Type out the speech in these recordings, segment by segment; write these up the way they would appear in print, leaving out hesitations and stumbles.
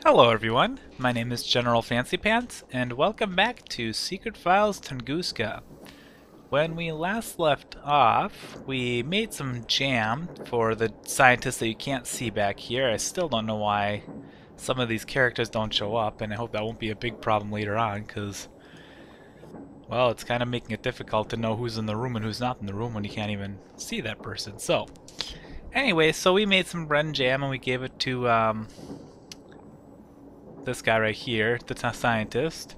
Hello everyone, my name is General Fancy Pants, and welcome back to Secret Files Tunguska. When we last left off, we made some jam for the scientists that you can't see back here. I still don't know why some of these characters don't show up, and I hope that won't be a big problem later on, because, well, it's kind of making it difficult to know who's in the room and who's not in the room when you can't even see that person. So, anyway, so we made some bread and jam and we gave it to, this guy right here, the scientist.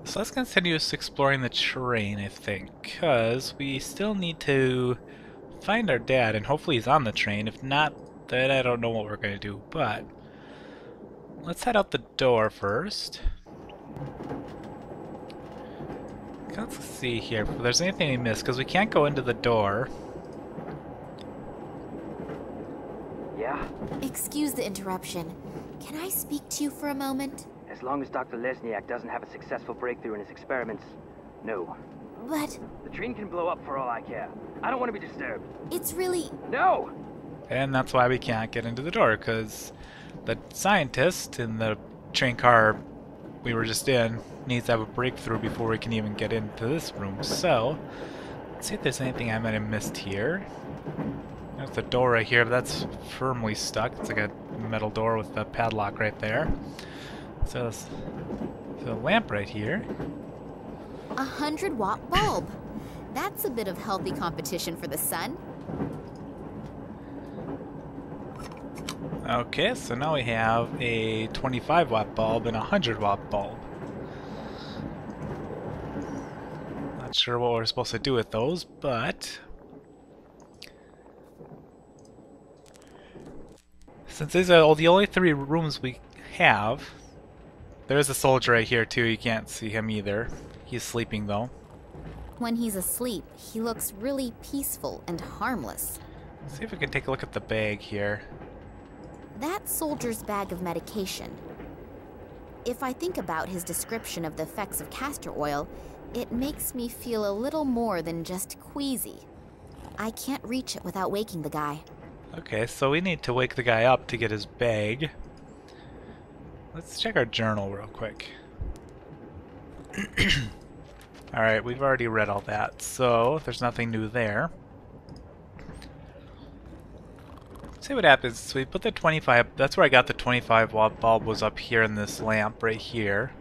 So let's continue exploring the terrain, I think, because we still need to find our dad, and hopefully he's on the train. If not, then I don't know what we're going to do, but let's head out the door first. Let's see here if there's anything we missed, because we can't go into the door. Yeah? Excuse the interruption. Can I speak to you for a moment? As long as Dr. Lesniak doesn't have a successful breakthrough in his experiments, no. But The train can blow up for all I care. I don't want to be disturbed. it's really... No! And that's why we can't get into the door, because the scientist in the train car we were just in needs to have a breakthrough before we can even get into this room. So, let's see if there's anything I might have missed here. There's the door right here, but that's firmly stuck. It's like a metal door with a padlock right there. So there's a lamp right here. 100-watt bulb. That's a bit of healthy competition for the sun. Okay, so now we have a 25-watt bulb and a 100-watt bulb. Not sure what we're supposed to do with those, but since these are the only three rooms we have, there's a soldier right here too. You can't see him either. He's sleeping though. When he's asleep, he looks really peaceful and harmless. Let's see if we can take a look at the bag here. That soldier's bag of medication. If I think about his description of the effects of castor oil, it makes me feel a little more than just queasy. I can't reach it without waking the guy. Okay, so we need to wake the guy up to get his bag. Let's check our journal real quick. Alright, we've already read all that, so there's nothing new there. Let's see what happens. So we put the 25, that's where I got the 25-watt bulb, was up here in this lamp right here.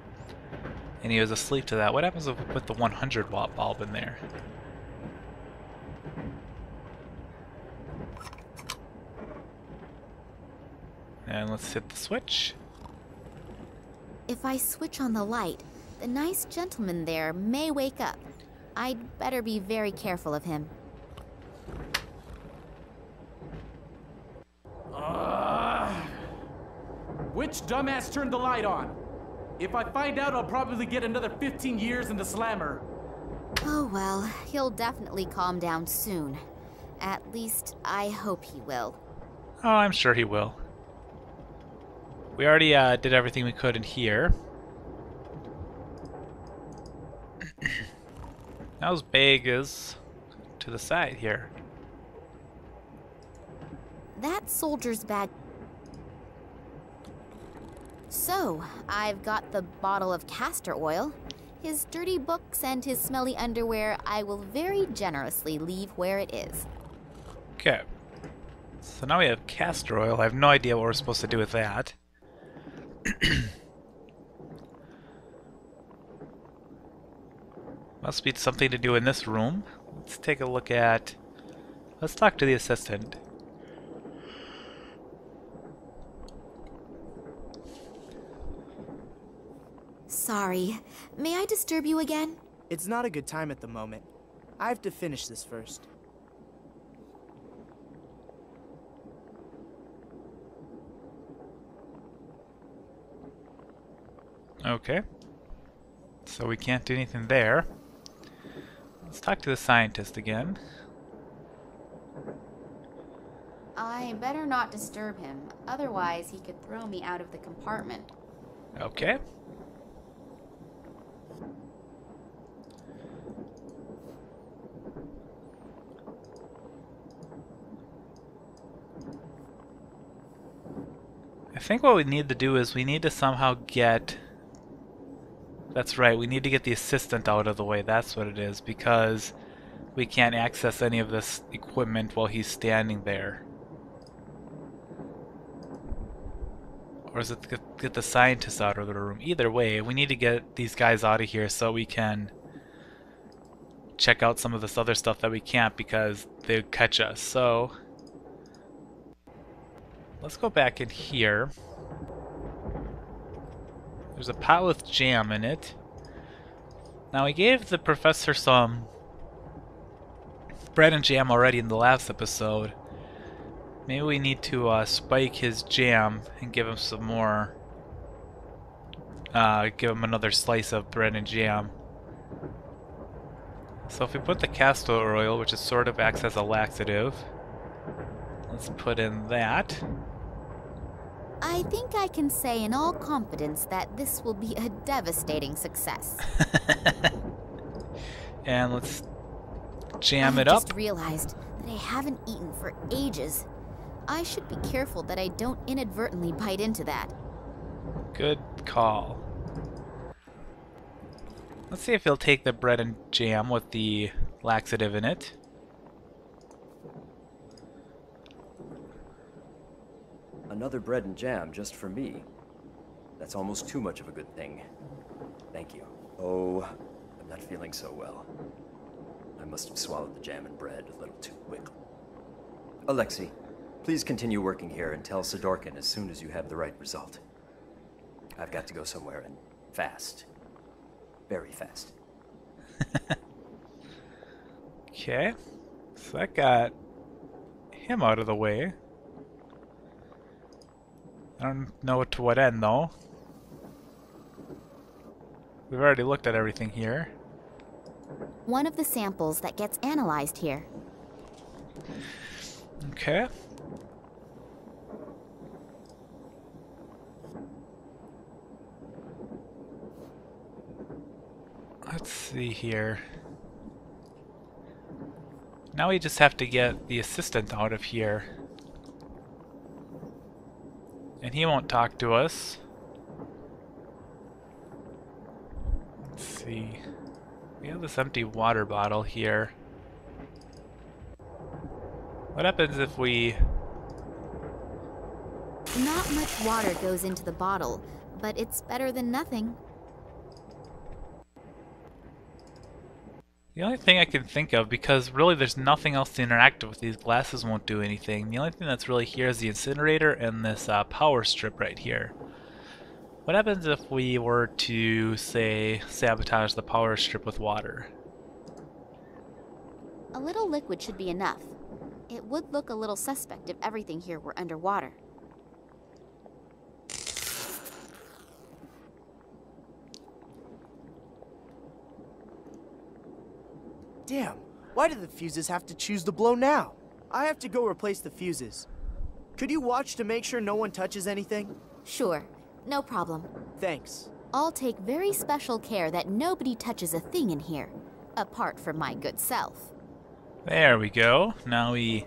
And he was asleep to that. What happens if we put the 100-watt bulb in there? And let's hit the switch. If I switch on the light, the nice gentleman there may wake up. I'd better be very careful of him. Which dumbass turned the light on? If I find out, I'll probably get another 15 years in the slammer. Oh well, he'll definitely calm down soon. At least, I hope he will. Oh, I'm sure he will. We already did everything we could in here. Now his bag is to the side here. That soldier's bag... So, I've got the bottle of castor oil. His dirty books and his smelly underwear I will very generously leave where it is. Okay. So now we have castor oil. I have no idea what we're supposed to do with that. Must be something to do in this room. Let's take a look at... Let's talk to the assistant. Sorry, may I disturb you again? It's not a good time at the moment. I have to finish this first. Okay. So we can't do anything there. Let's talk to the scientist again. I better not disturb him, otherwise he could throw me out of the compartment. Okay. I think what we need to do is we need to somehow get... That's right, we need to get the assistant out of the way, that's what it is, because we can't access any of this equipment while he's standing there. Or is it to get the scientists out of the room? Either way, we need to get these guys out of here so we can check out some of this other stuff that we can't because they would catch us. So let's go back in here. There's a pot with jam in it. Now we gave the professor some bread and jam already in the last episode. Maybe we need to spike his jam and give him some more. Give him another slice of bread and jam. So if we put the castor oil, which is sort of acts as a laxative, let's put in that. I think I can say in all confidence that this will be a devastating success. And let's jam it I up. just realized that I haven't eaten for ages. I should be careful that I don't inadvertently bite into that. Good call. Let's see if he'll take the bread and jam with the laxative in it. Another bread and jam just for me. That's almost too much of a good thing. Thank you. Oh, I'm not feeling so well. I must have swallowed the jam and bread a little too quickly. Alexei, please continue working here and tell Sidorkin as soon as you have the right result. I've got to go somewhere and fast. Very fast. Okay. So that got him out of the way. I don't know to what end though. We've already looked at everything here. One of the samples that gets analyzed here. Okay. Let's see here. Now we just have to get the assistant out of here. And he won't talk to us. Let's see. We have this empty water bottle here. What happens if we... Not much water goes into the bottle, but it's better than nothing. The only thing I can think of, because really there's nothing else to interact with, these glasses won't do anything. The only thing that's really here is the incinerator and this power strip right here. What happens if we were to, say, sabotage the power strip with water? A little liquid should be enough. It would look a little suspect if everything here were underwater. Damn, why did the fuses have to choose to blow now? I have to go replace the fuses. Could you watch to make sure no one touches anything? Sure, no problem. Thanks. I'll take very special care that nobody touches a thing in here, apart from my good self. There we go. Now we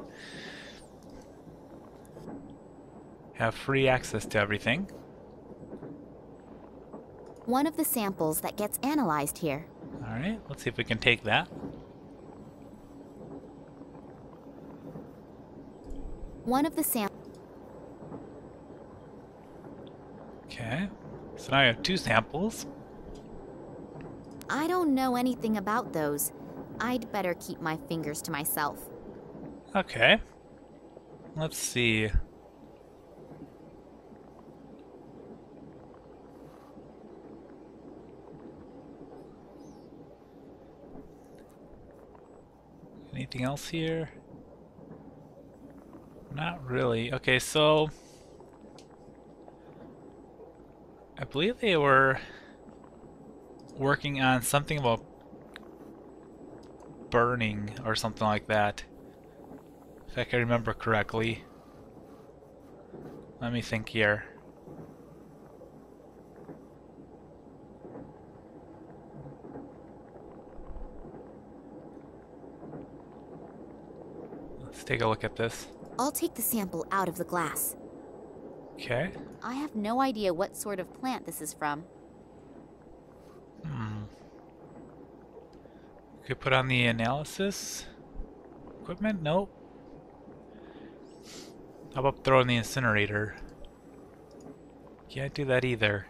have free access to everything. One of the samples that gets analyzed here. Alright, let's see if we can take that. One of the samples. Okay, so now I have two samples. I don't know anything about those. I'd better keep my fingers to myself. Okay. Let's see. Anything else here? Not really. Okay, so I believe they were working on something about burning or something like that, if I can remember correctly. Let me think here. Let's take a look at this. I'll take the sample out of the glass. Okay. I have no idea what sort of plant this is from. Could put on the analysis equipment? Nope. How about throwing the incinerator? Can't do that either.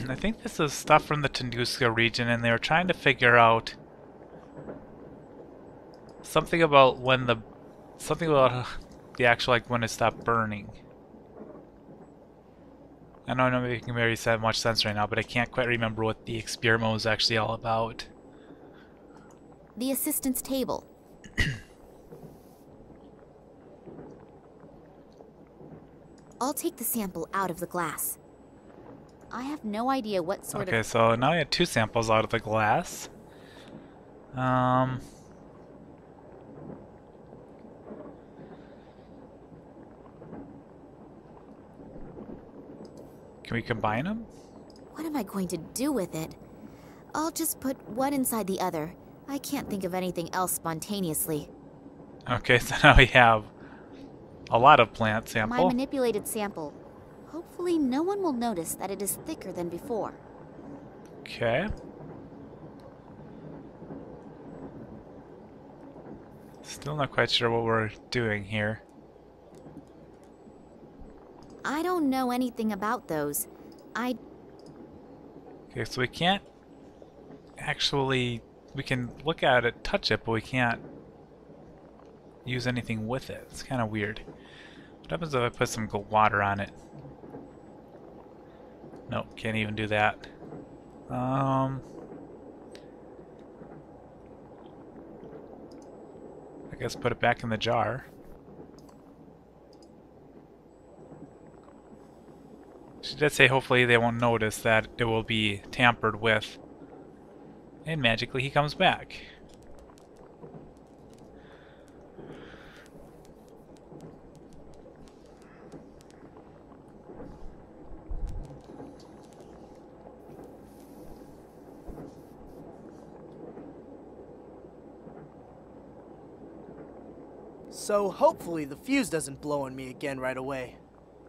I think this is stuff from the Tunguska region, and they were trying to figure out something about the actual, like, when it stopped burning. I don't know if it can make that much sense right now, but I can't quite remember what the experiment was actually all about. The assistant's table. I'll take the sample out of the glass. I have no idea what sort of... Okay, so now I had 2 samples out of the glass. Can we combine them? What am I going to do with it? I'll just put one inside the other. I can't think of anything else spontaneously. Okay, so now we have a lot of plant sample. My manipulated sample. Hopefully no one will notice that it is thicker than before. Okay. Still not quite sure what we're doing here. I don't know anything about those. Okay, so we can't actually... We can look at it, touch it, but we can't use anything with it. It's kind of weird. What happens if I put some water on it? Nope, can't even do that. I guess put it back in the jar. She did say hopefully they won't notice that it will be tampered with. And magically he comes back. So hopefully the fuse doesn't blow on me again right away.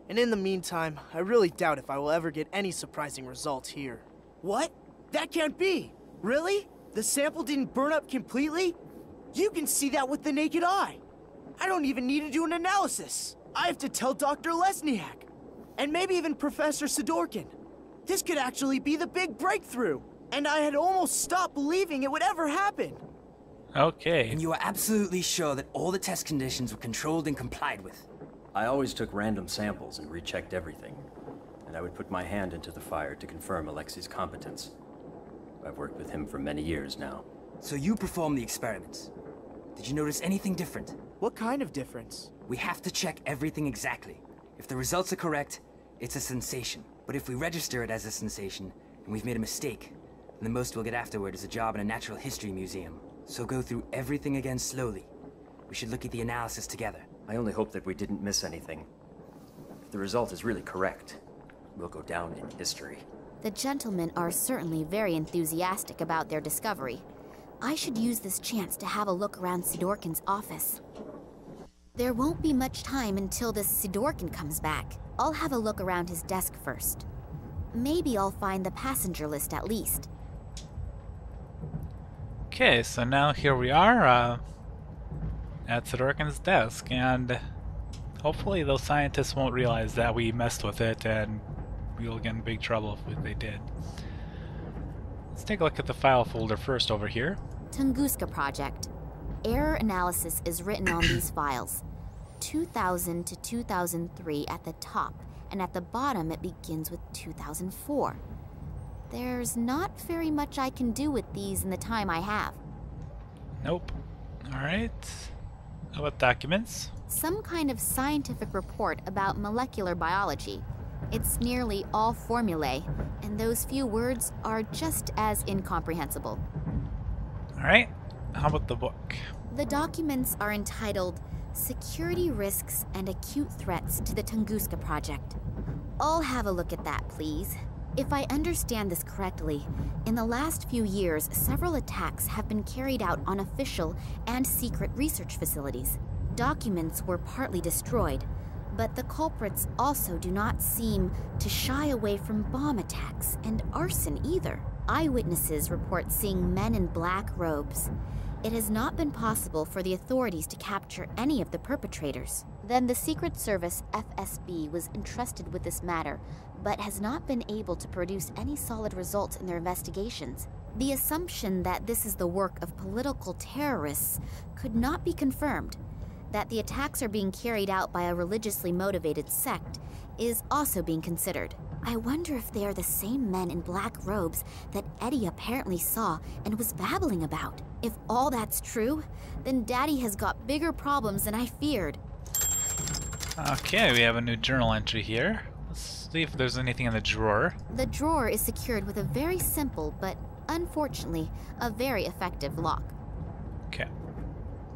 And in the meantime, I really doubt if I will ever get any surprising results here. What? That can't be! Really? The sample didn't burn up completely? You can see that with the naked eye! I don't even need to do an analysis! I have to tell Dr. Lesniak! And maybe even Professor Sidorkin. This could actually be the big breakthrough! And I had almost stopped believing it would ever happen! Okay. And you are absolutely sure that all the test conditions were controlled and complied with? I always took random samples and rechecked everything. And I would put my hand into the fire to confirm Alexei's competence. I've worked with him for many years now. So you performed the experiments. Did you notice anything different? What kind of difference? We have to check everything exactly. If the results are correct, it's a sensation. But if we register it as a sensation, and we've made a mistake, then the most we'll get afterward is a job in a natural history museum. So go through everything again slowly. We should look at the analysis together. I only hope that we didn't miss anything. If the result is really correct, we'll go down in history. The gentlemen are certainly very enthusiastic about their discovery. I should use this chance to have a look around Sidorkin's office. There won't be much time until this Sidorkin comes back. I'll have a look around his desk first. Maybe I'll find the passenger list at least. Okay, so now here we are at Sidorkin's desk, and hopefully those scientists won't realize that we messed with it and we'll get in big trouble if they did. Let's take a look at the file folder first over here. Tunguska project. Error analysis is written on these files. 2000 to 2003 at the top, and at the bottom it begins with 2004. There's not very much I can do with these in the time I have. Nope. Alright. How about documents? Some kind of scientific report about molecular biology. It's nearly all formulae, and those few words are just as incomprehensible. Alright. How about the book? The documents are entitled Security Risks and Acute Threats to the Tunguska Project. I'll have a look at that, please. If I understand this correctly, in the last few years, several attacks have been carried out on official and secret research facilities. Documents were partly destroyed, but the culprits also do not seem to shy away from bomb attacks and arson either. Eyewitnesses report seeing men in black robes. It has not been possible for the authorities to capture any of the perpetrators. Then the Secret Service FSB was entrusted with this matter, but has not been able to produce any solid results in their investigations. The assumption that this is the work of political terrorists could not be confirmed. That the attacks are being carried out by a religiously motivated sect is also being considered. I wonder if they are the same men in black robes that Eddie apparently saw and was babbling about. If all that's true, then Daddy has got bigger problems than I feared. Okay, we have a new journal entry here. Let's see if there's anything in the drawer. The drawer is secured with a very simple, but unfortunately, a very effective lock. Okay.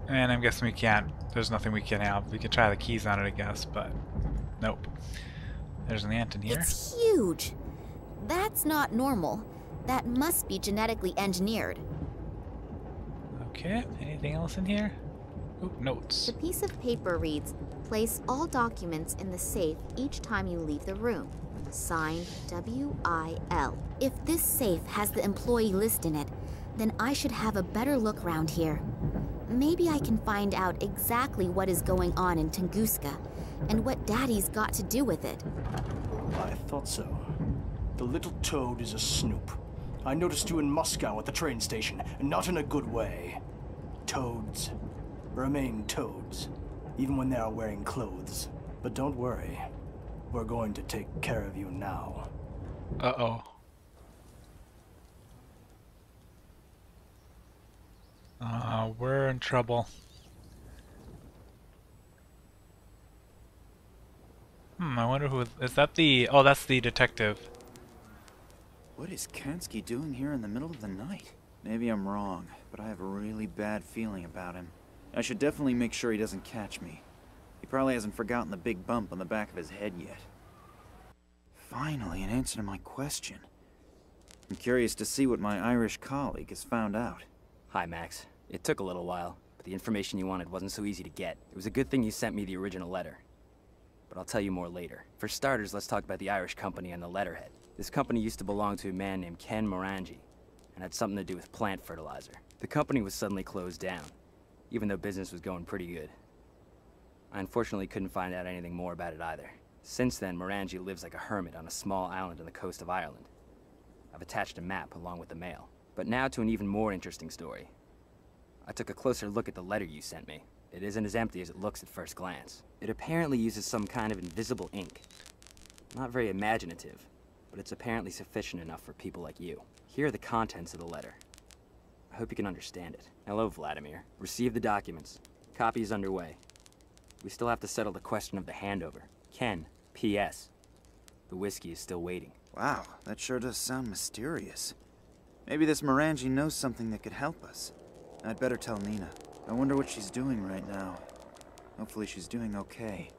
And I'm guessing we can't. There's nothing we can have. We can try the keys on it, I guess, but nope. There's an ant in here. It's huge. That's not normal. That must be genetically engineered. Okay, anything else in here? Oop, notes. The piece of paper reads, "Place all documents in the safe each time you leave the room. Signed, W.I.L." If this safe has the employee list in it, then I should have a better look around here. Maybe I can find out exactly what is going on in Tunguska, and what Daddy's got to do with it. I thought so. The little toad is a snoop. I noticed you in Moscow at the train station, and not in a good way. Toads remain toads, even when they are wearing clothes. But don't worry, we're going to take care of you now. Uh-oh. We're in trouble. I wonder who is that. Oh, that's the detective. What is Kansky doing here in the middle of the night? Maybe I'm wrong, but I have a really bad feeling about him. I should definitely make sure he doesn't catch me. He probably hasn't forgotten the big bump on the back of his head yet. Finally, an answer to my question. I'm curious to see what my Irish colleague has found out. Hi, Max. It took a little while, but the information you wanted wasn't so easy to get. It was a good thing you sent me the original letter. But I'll tell you more later. For starters, let's talk about the Irish company and the letterhead. This company used to belong to a man named Ken Morangi, and had something to do with plant fertilizer. The company was suddenly closed down, even though business was going pretty good. I unfortunately couldn't find out anything more about it either. Since then, Morangi lives like a hermit on a small island on the coast of Ireland. I've attached a map along with the mail. But now to an even more interesting story. I took a closer look at the letter you sent me. It isn't as empty as it looks at first glance. It apparently uses some kind of invisible ink. Not very imaginative, but it's apparently sufficient enough for people like you. Here are the contents of the letter. I hope you can understand it. Hello, Vladimir. Receive the documents. Copy is underway. We still have to settle the question of the handover. Ken, P.S. The whiskey is still waiting. Wow, that sure does sound mysterious. Maybe this Morangi knows something that could help us. I'd better tell Nina. I wonder what she's doing right now. Hopefully she's doing okay.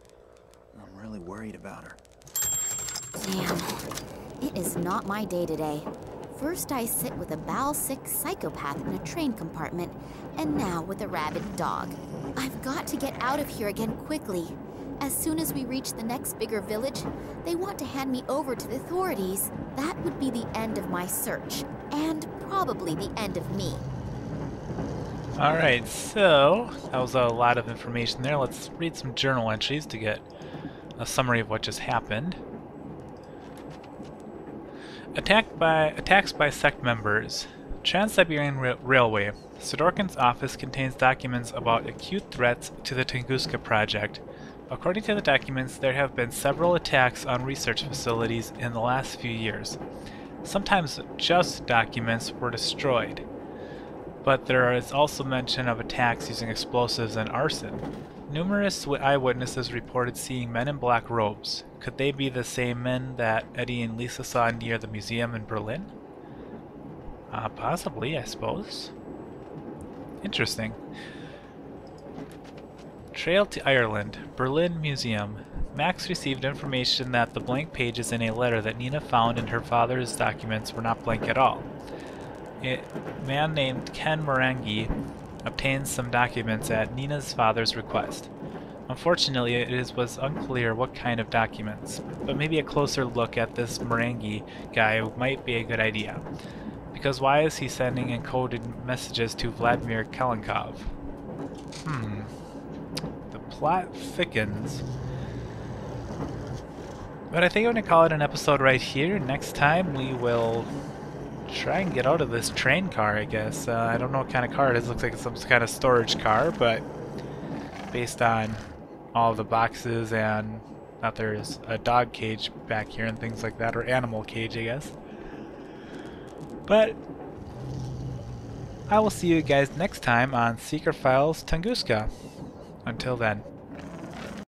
I'm really worried about her. Damn. It is not my day today. First I sit with a bowel-sick psychopath in a train compartment, and now with a rabid dog. I've got to get out of here again quickly. As soon as we reach the next bigger village, they want to hand me over to the authorities. That would be the end of my search, and probably the end of me. Alright, so that was a lot of information there. Let's read some journal entries to get a summary of what just happened. Attacks by sect members. Trans-Siberian Railway. Sidorkin's office contains documents about acute threats to the Tunguska project. According to the documents, there have been several attacks on research facilities in the last few years. Sometimes just documents were destroyed, but there is also mention of attacks using explosives and arson. Numerous eyewitnesses reported seeing men in black robes. Could they be the same men that Eddie and Lisa saw near the museum in Berlin? Possibly, I suppose. Interesting. Trail to Ireland, Berlin Museum. Max received information that the blank pages in a letter that Nina found in her father's documents were not blank at all. A man named Ken Morangi obtained some documents at Nina's father's request. Unfortunately, it was unclear what kind of documents, but maybe a closer look at this Morangi guy might be a good idea. Because why is he sending encoded messages to Vladimir Kalenkov? The plot thickens. But I think I'm going to call it an episode right here. Next time we will try and get out of this train car, I guess. I don't know what kind of car it is. Looks like it's some kind of storage car, but based on all the boxes and that there's a dog cage back here and things like that, or animal cage, I guess. But I will see you guys next time on Secret Files Tunguska. Until then.